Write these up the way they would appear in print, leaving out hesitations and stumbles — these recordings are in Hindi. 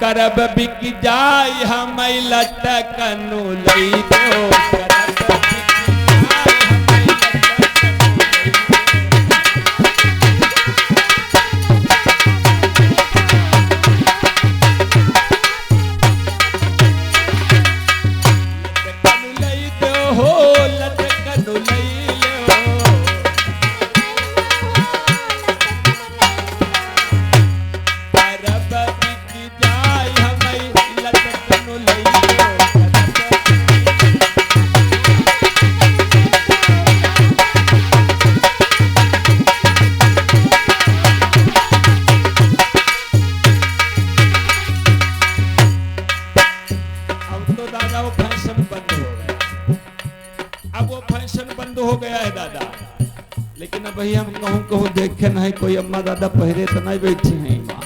करब बिक जाय हम लटकनु लई दो करब बिक जाय हम लटकनु लई दो हो लटकनु लई लो करब बिक जाय हम लटकनु लई लो अब तो दादा वो फैशन बंद हो गया। अब वो फैशन बंद हो गया है दादा, लेकिन अब भैया हम कहूँ कहूँ देखे नहीं कोई अम्मा दादा पहरे तो नहीं बैठी हैं माँ।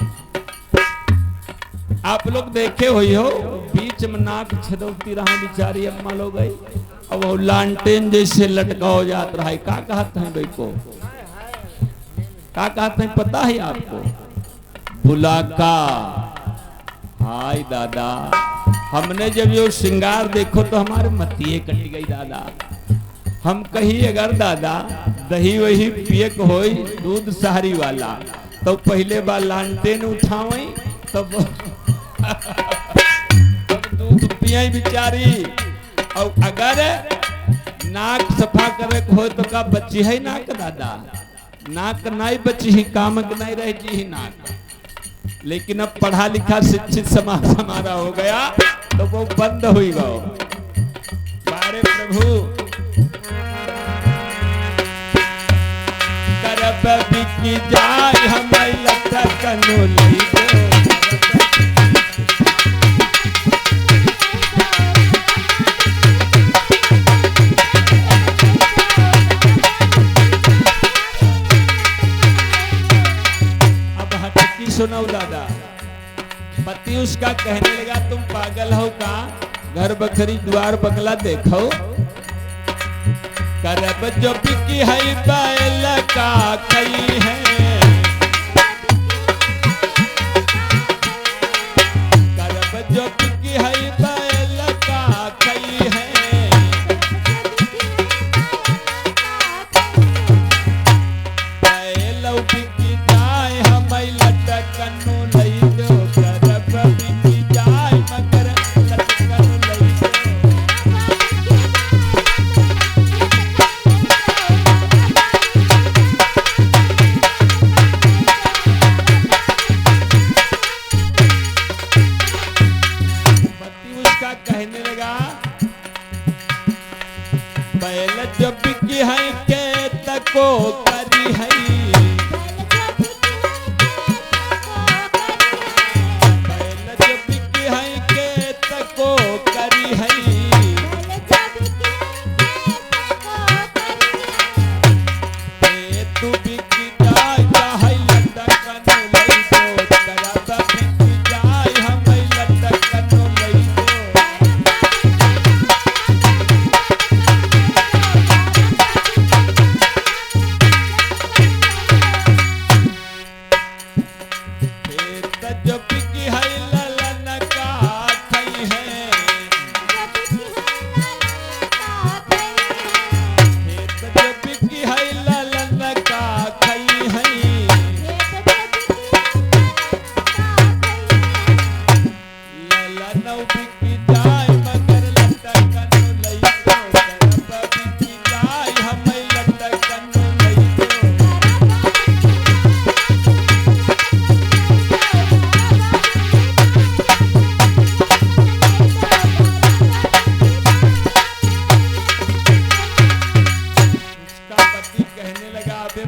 आप लोग देखे हुई हो बीच में नाक छदौती रहा बेचारी अम्मा लोग गई, अब वो लालटेन जैसे लटका हो जात रहा है। का कहते हैं भाई को, का कहते हैं पता है आपको? बुलाका। हाय दादा, हमने जब ये श्रृंगार देखो तो हमारे मतिये कट गई दादा। हम कही अगर दादा दही वही पिए को होई दूध सहारी वाला तो पहले बार लालटेन उठावई तब दूध पिए बिचारी। और अगर नाक सफा करे को हो तो का बची है नाक दादा, नाक नहीं बची ही काम नहीं रहती ही नाक। लेकिन अब पढ़ा लिखा शिक्षित समाज हमारा हो गया तो वो बंद हुई गो। बारे प्रभु करब बिक जाय हम लटकनु लई दो सुनो दादा। पति उसका कहने लगा तुम पागल हो का, घर बखरी द्वार बंगला देखो। करब जो बिकी है बैल का कई है, करब जो बिकी है बैल का कई है। बैल बिकी जाय हम लटकनु लई दो करब बिकी जाय मगर लटकनु लई दो। पति उसका कहने लगा बैल जो बिकी है के तको करी है,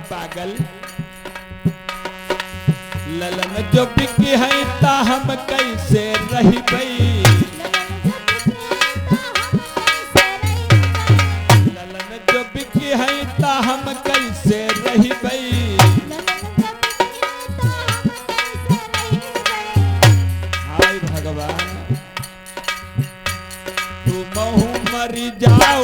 पागल ललन जो बिकी है ता हम कैसे रही बई, ललन जो बिकी है ता हम कैसे रही बई। हाय भगवान तू महू मरी जाओ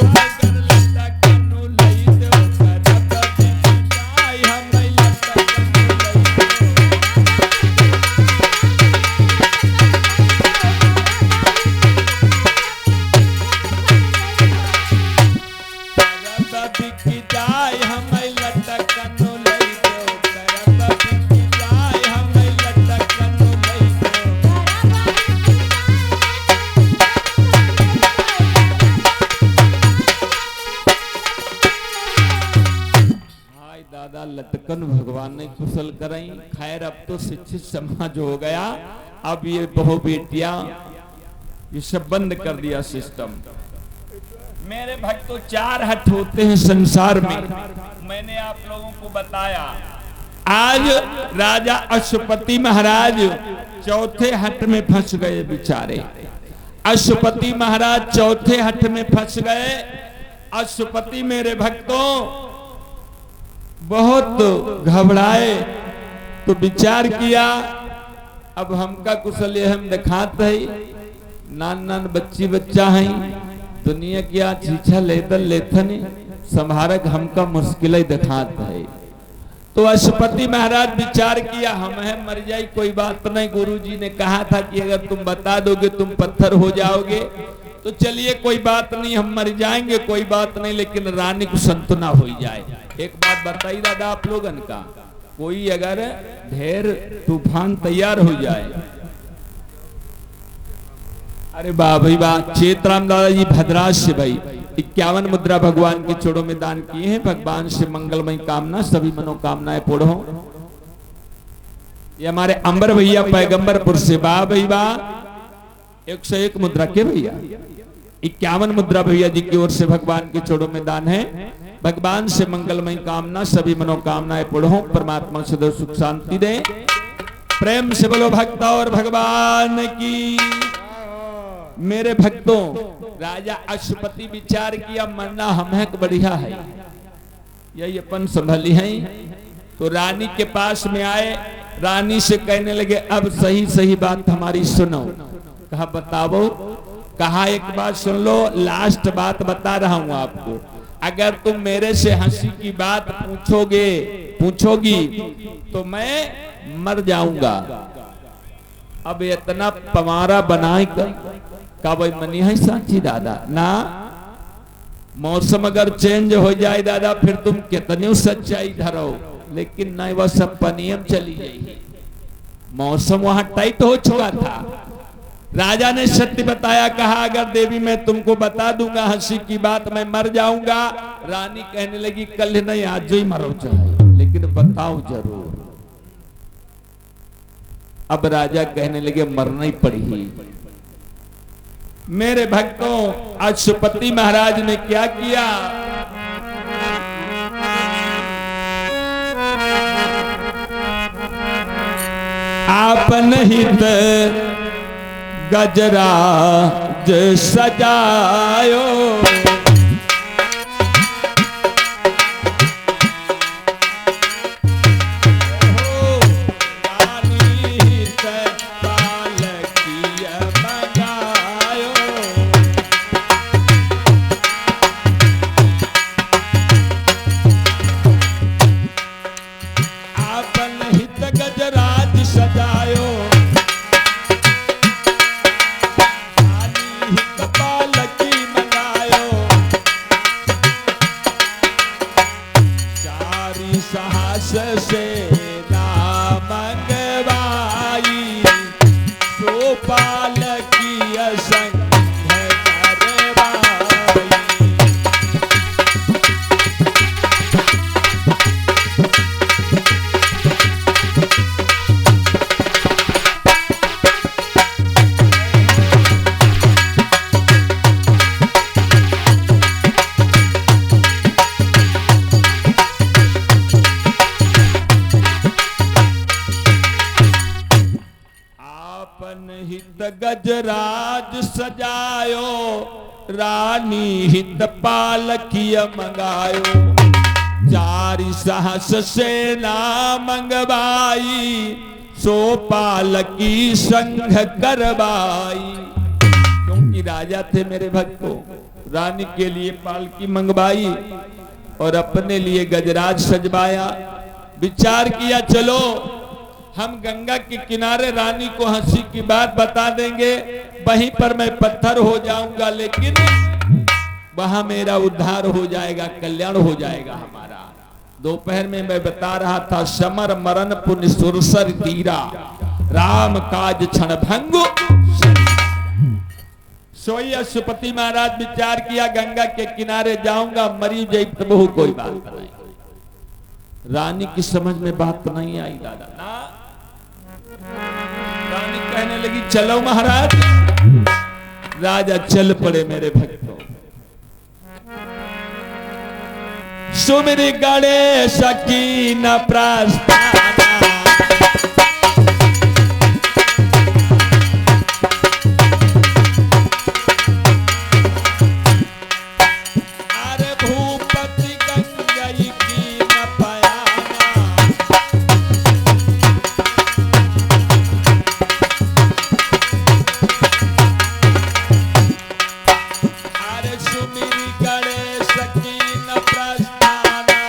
करें। खैर अब तो शिक्षित समाज हो गया, अब ये बहू बेटियां ये सब बंद कर दिया सिस्टम। मेरे भक्तों 4 हट होते हैं संसार में, मैंने आप लोगों को बताया। आज राजा अश्वपति महाराज चौथे हट में फंस गए बेचारे। अश्वपति महाराज चौथे हट में फंस गए। अश्वपति मेरे भक्तों बहुत घबराए, तो विचार किया अब हमका कुशल ये हम दिखाते है, नान नान बच्ची बच्चा है, दुनिया की चीछा लेतन लेथन संभारक हमका मुश्किल ही दिखाता है। तो अश्वपति महाराज विचार किया हम है मर जाए कोई बात नहीं, गुरुजी ने कहा था कि अगर तुम बता दोगे तुम पत्थर हो जाओगे, तो चलिए कोई बात नहीं हम मर जाएंगे कोई बात नहीं, लेकिन रानी को संतना हो जाए। एक बात बताई दादा आप लोगन का, कोई अगर ढेर तूफान तैयार हो जाए, अरे वाह भाई वाह, चेतराम दादाजी भद्राज से भाई 51 मुद्रा भगवान के चोड़ों में दान किए हैं। भगवान से मंगलमय कामना सभी मनोकामनाएं पूर्ण हो। ये हमारे अंबर भैया पैगंबरपुर से, वाह भाई वाह, 101 मुद्रा के भैया, 51 मुद्रा भैया जी की ओर से भगवान के चोड़ों में दान है। भगवान से मंगलमय कामना सभी मनोकामनाएं पूर्ण हो, परमात्मा सदैव सुख शांति दे। प्रेम से बोलो भक्ता और भगवान की। मेरे भक्तों राजा अश्वपति विचार किया मरना हम है बढ़िया है, यही अपन संभली है। तो रानी के पास में आए, रानी से कहने लगे अब सही सही बात हमारी सुनो। कहा बताओ। कहा एक बात सुन लो, लास्ट बात बता रहा हूं आपको, अगर तुम मेरे से हंसी की बात पूछोगी तो मैं मर जाऊंगा। अब इतना पमारा बनाए का भाई मनी है सांची दादा ना, मौसम अगर चेंज हो जाए दादा फिर तुम कितनी सच्चाई धरो, लेकिन नहीं वह सब पनियम चली जाएगी। मौसम वहां टाइट हो चुका था। राजा ने सत्य बताया, कहा अगर देवी मैं तुमको बता दूंगा हंसी की बात मैं मर जाऊंगा। रानी कहने लगी कल नहीं आज ही मरो चाहे, लेकिन बताओ जरूर। अब राजा कहने लगे मरना ही पड़ी। मेरे भक्तों अश्वपति महाराज ने क्या किया, आपन हित गजराज सजायो, गजराज सजायो, रानी हित पालकिया मंगायो, चारि सहस सेना मंगवाई, सो पालकी संघ करवाई। क्योंकि राजा थे मेरे भक्तों, रानी के लिए पालकी मंगवाई और अपने लिए गजराज सजवाया। विचार किया चलो हम गंगा के किनारे रानी को हंसी की बात बता देंगे, वहीं पर मैं पत्थर हो जाऊंगा, लेकिन वहां मेरा उद्धार हो जाएगा, कल्याण हो जाएगा हमारा। दोपहर में मैं बता रहा था समर मरण पुण्य सुरसर तीरा, राम काज क्षण भंगु। सोई अश्वपति महाराज विचार किया गंगा के किनारे जाऊंगा, मरी जय प्रभु कोई बात नहीं। रानी की समझ में बात तो नहीं आई दादा ना। रानी कहने लगी चलो महाराज। राजा चल पड़े मेरे भक्तों। सुमिरि गणेश कीन प्रस्थाना। अरे भूपति गंगई कीन पयाना। अरे सुमिरि गणेश कीन प्रस्थाना।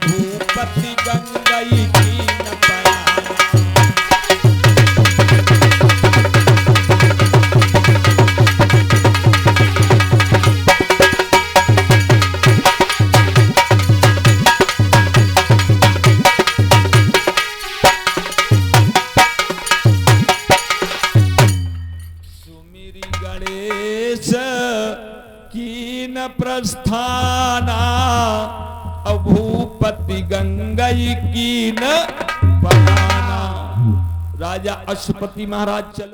भूपति गंगई कीन पयाना। सुमिरि गणेश कीन प्रस्थाना। भूपति गंगई कीन पयाना। राजा अश्वपति महाराज चल